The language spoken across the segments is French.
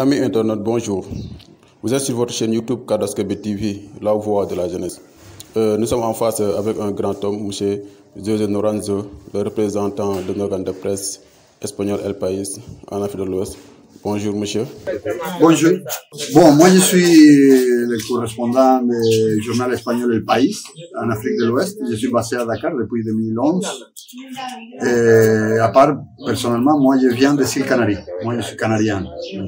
Amis internautes, bonjour. Vous êtes sur votre chaîne YouTube Kadaskebe TV, la voix de la jeunesse. Nous sommes en face avec un grand homme, M. José Noranzo, le représentant de l'organe de presse espagnol El País en Afrique de l'Ouest. Bonjour, monsieur. Bonjour. Bon, moi je suis le correspondant du journal espagnol El País en Afrique de l'Ouest. Je suis basé à Dakar depuis 2011. Et à part, personnellement, moi je viens des îles Canaries. Moi je suis canarien. Le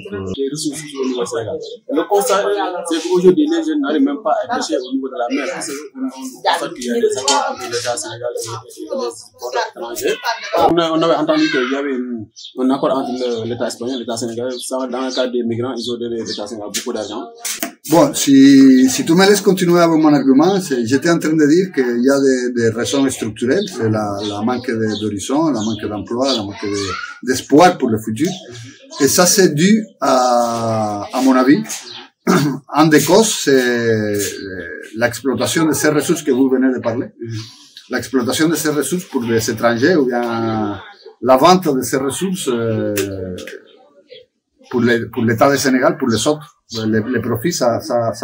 constat, c'est qu'aujourd'hui, les jeunes n'arrivent même pas à pêcher au niveau de la mer. Parce qu'on qu'il y a des accords entre l'État sénégalais et les ports étrangers. On avait entendu qu'il y avait un accord entre l'État espagnol et l'État sénégalais. Dans le cas des migrants, ils ont donné l'État sénégalais beaucoup d'argent. Bon, si tu me laisses continuer avec mon argument, j'étais en train de dire qu'il y a des raisons structurelles, c'est la manque d'horizon, la manque d'emploi, la manque d'espoir pour le futur. Et ça, c'est dû à mon avis, un des causes, c'est l'exploitation de ces ressources que vous venez de parler. L'exploitation de ces ressources pour les étrangers ou bien la vente de ces ressources pour l'État du Sénégal, pour les autres. Les profits, ça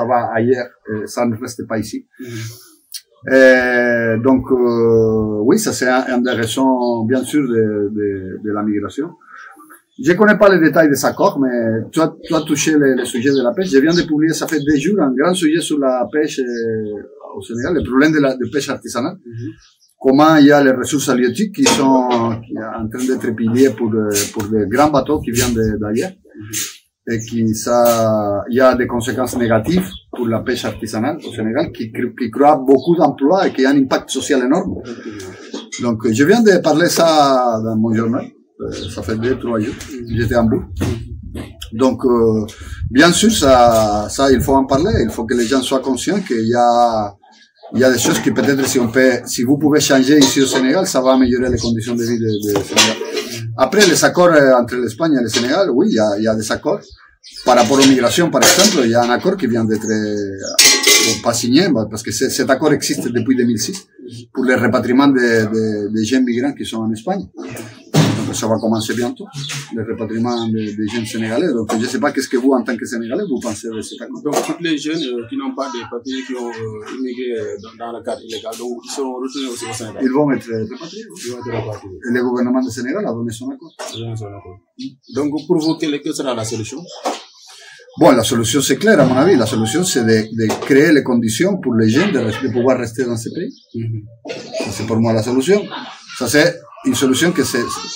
va ailleurs, ça ne reste pas ici. Donc, oui, ça c'est une des raisons, bien sûr, de la migration. Je connais pas les détails des accords, mais tu as touché le sujet de la pêche. Je viens de publier, ça fait 2 jours, un grand sujet sur la pêche au Sénégal, le problème de pêche artisanale. Comment il y a les ressources halieutiques qui sont en train d'être pillées pour des grands bateaux qui viennent d'ailleurs. Et il y a des conséquences négatives pour la pêche artisanale au Sénégal, qui croit beaucoup d'emplois et qui a un impact social énorme. Donc, je viens de parler ça dans mon journal. Ça fait 2-3 jours. J'étais en bout. Donc, bien sûr, ça, il faut en parler. Il faut que les gens soient conscients qu'il y a des choses que peut-être si vous pouvez changer ici au Sénégal, ça va améliorer les conditions de vie de Sénégal. Après, les accords entre l'Espagne et le Sénégal, oui, il y a des accords. Par rapport aux migrations, par exemple, il y a un accord qui vient d'être pas signé, parce que cet accord existe depuis 2006, pour le rapatriement des jeunes migrants qui sont en Espagne. Donc, ça va commencer bientôt, le rapatriement des jeunes sénégalais. Donc, je ne sais pas qu'est-ce que vous, en tant que Sénégalais, vous pensez de cet accord. Donc, tous les jeunes qui n'ont pas de papiers, qui ont immigré dans le cadre illégal, donc ils seront retournés aussi au Sénégal. Ils vont être rapatriés. Ils vont être rapatriés. Et le gouvernement du Sénégal a donné son accord. Donc, pour vous, quelle sera la solution? Bon, la solution c'est clair à mon avis. La solution c'est de créer les conditions pour les jeunes de pouvoir rester dans ce pays. C'est pour moi la solution. Ça c'est une solution que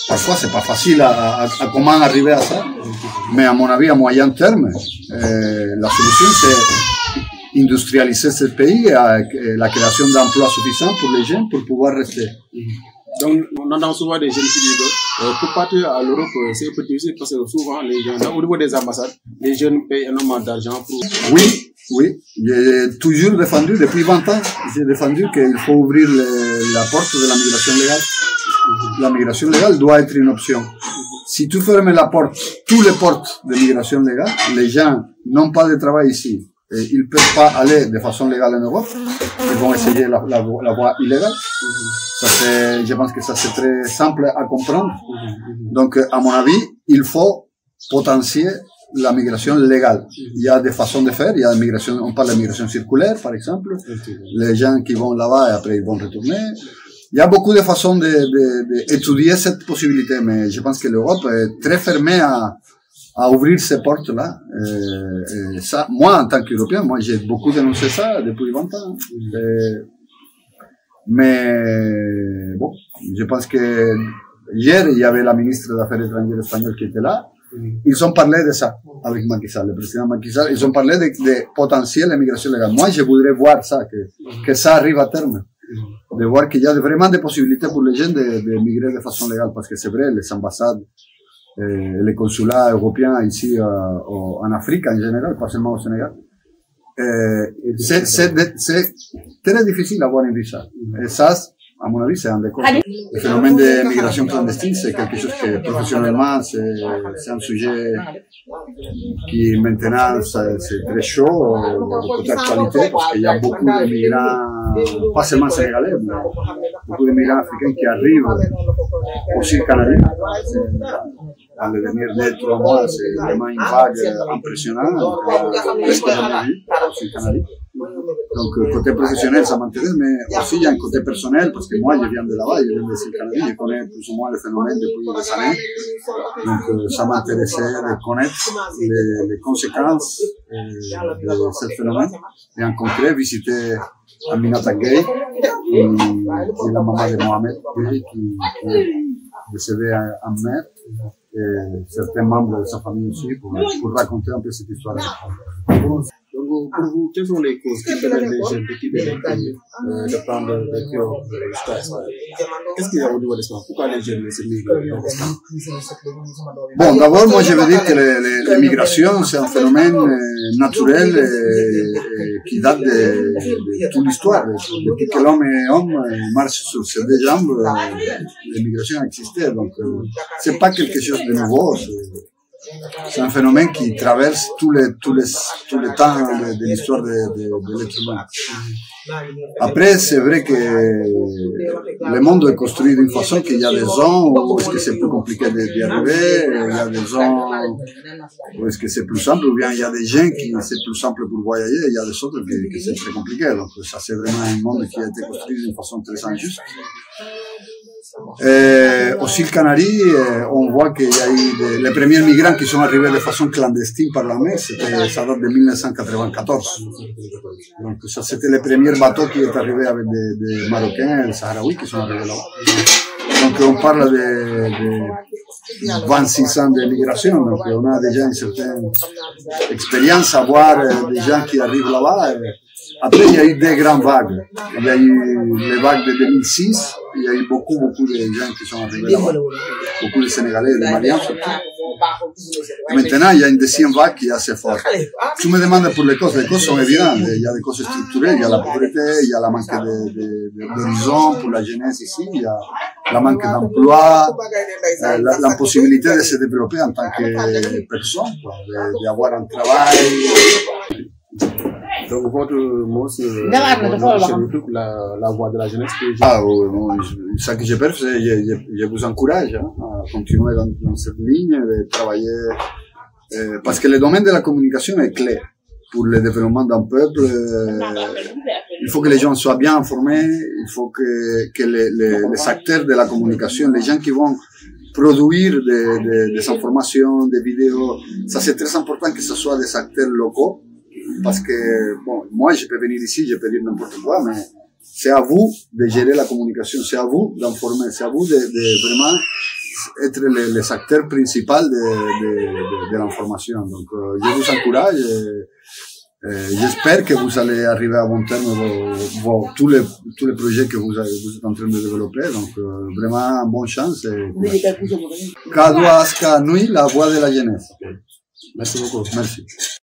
parfois c'est pas facile à comment arriver à ça. Mais à mon avis à moyen terme, la solution c'est industrialiser ce pays et la création d'emplois suffisants pour les jeunes pour pouvoir rester. Donc, on entend souvent des jeunes qui disent pour partir à l'Europe, c'est un peu difficile parce que souvent, les jeunes, au niveau des ambassades, les jeunes payent énormément d'argent pour... Oui. J'ai toujours défendu, depuis 20 ans, j'ai défendu qu'il faut ouvrir la porte de la migration légale. La migration légale doit être une option. Si tu fermes la porte, toutes les portes de migration légale, les gens n'ont pas de travail ici. Et ils ne peuvent pas aller de façon légale en Europe. Ils vont essayer la voie illégale. Je pense que ça c'est très simple à comprendre. Donc, à mon avis, il faut potencier la migration légale. Il y a des façons de faire. Il y a migration, on parle de migration circulaire, par exemple. Les gens qui vont là-bas et après ils vont retourner. Il y a beaucoup de façons d'étudier cette possibilité, mais je pense que l'Europe est très fermée à ouvrir ces portes-là. Et ça, moi, en tant qu'Européen, moi, j'ai beaucoup dénoncé ça depuis 20 ans. Mais bon, je pense que hier, il y avait la ministre des Affaires étrangères espagnole qui était là. Ils ont parlé de ça avec Macky Sall, le président Macky Sall. Ils ont parlé de potentiel immigration légale. Moi, je voudrais voir ça, que ça arrive à terme. De voir qu'il y a vraiment des possibilités pour les jeunes de migrer de façon légale. Parce que c'est vrai, les ambassades, les consulats européens ici en Afrique en général, pas seulement au Sénégal, c'est très difficile d'avoir un visa. Et ça, à mon avis, c'est un des causes. Le phénomène de migration clandestine, c'est quelque chose que professionnellement, c'est un sujet qui maintenant, c'est très chaud, beaucoup d'actualité, parce qu'il y a beaucoup de migrants, pas seulement sénégalais, mais beaucoup de migrants africains qui arrivent aux îles Canaries. dans les derniers 3 mois, c'est vraiment une vague impressionnante, presque jamais vue sur les Canaries. Donc, côté professionnel, ça m'intéresse, mais aussi il y a un côté personnel, parce que moi, je viens de là-bas, je viens de ces Canaries, je connais plus ou moins le phénomène depuis des années. Donc, ça m'intéressait de connaître les conséquences de ce phénomène. Et en concret, visiter Aminata Gueye, qui est la maman de Mohamed Gueye, qui est décédé en mer, et certains membres de sa famille aussi, pour raconter un peu cette histoire. Donc, pour vous, quelles sont les causes qui permettent les jeunes de quitter les pays, de prendre des pions jusqu'à Espagne? Qu'est-ce qu'il y a au niveau de l'Espagne? Pourquoi les jeunes se migrent en Espagne? Bon, d'abord, moi, je veux dire que l'immigration, c'est un phénomène naturel et qui date de toute l'histoire. Depuis que l'homme est homme, il marche sur ses 2 jambes, l'immigration a existé. Donc, c'est pas quelque chose de nouveau. C'est un phénomène qui traverse tous les temps de l'histoire de l'être humain. Après, c'est vrai que le monde est construit d'une façon qu'il y a des zones où est-ce que c'est plus compliqué d'y arriver, il y a des zones où est-ce que c'est plus simple, ou bien il y a des gens qui c'est plus simple pour voyager, et il y a des autres qui c'est très compliqué. Donc ça, c'est vraiment un monde qui a été construit d'une façon très injuste. Aussi le Canaries, on voit qu'il y a eu les premiers migrants qui sont arrivés de façon clandestine par la mer, ça date de 1994. Donc ça, c'était les premiers bateaux qui est arrivé avec des Marocains, des Sahraouis qui sont arrivés là-bas. Donc on parle de 26 ans de migration, donc on a déjà une certaine expérience à voir des gens qui arrivent là-bas. Après, il y a eu 2 grandes vagues. Il y a eu les vagues de 2006, il y a eu beaucoup de gens qui sont arrivés là-bas, beaucoup de Sénégalais et de Maliens surtout. Et maintenant, il y a une 2e vague qui est assez forte. Tu me demandes pour les causes sont évidentes. Il y a des causes structurelles, il y a la pauvreté, il y a la manque d'horizon pour la jeunesse ici, il y a la manque d'emploi, l'impossibilité de se développer en tant que personne, d'avoir un travail. Donc, votre mot sur YouTube, la voix de la jeunesse. Ah oui, ce que je peux faire, je vous encourage à continuer dans cette ligne, de travailler, parce que le domaine de la communication est clé pour le développement d'un peuple. Il faut que les gens soient bien informés, il faut que les acteurs de la communication, les gens qui vont produire des informations, des vidéos, ça c'est très important que ce soit des acteurs locaux. Parce que, bon, moi, je peux venir ici, je peux dire n'importe quoi, mais c'est à vous de gérer la communication, c'est à vous d'informer, c'est à vous de vraiment être les acteurs principaux de l'information. Donc, je vous encourage j'espère que vous allez arriver à bon terme tous les projets que vous êtes en train de développer. Donc, vraiment, bonne chance. Kadwa Aska Nui, la voix de la jeunesse. Merci beaucoup. Merci.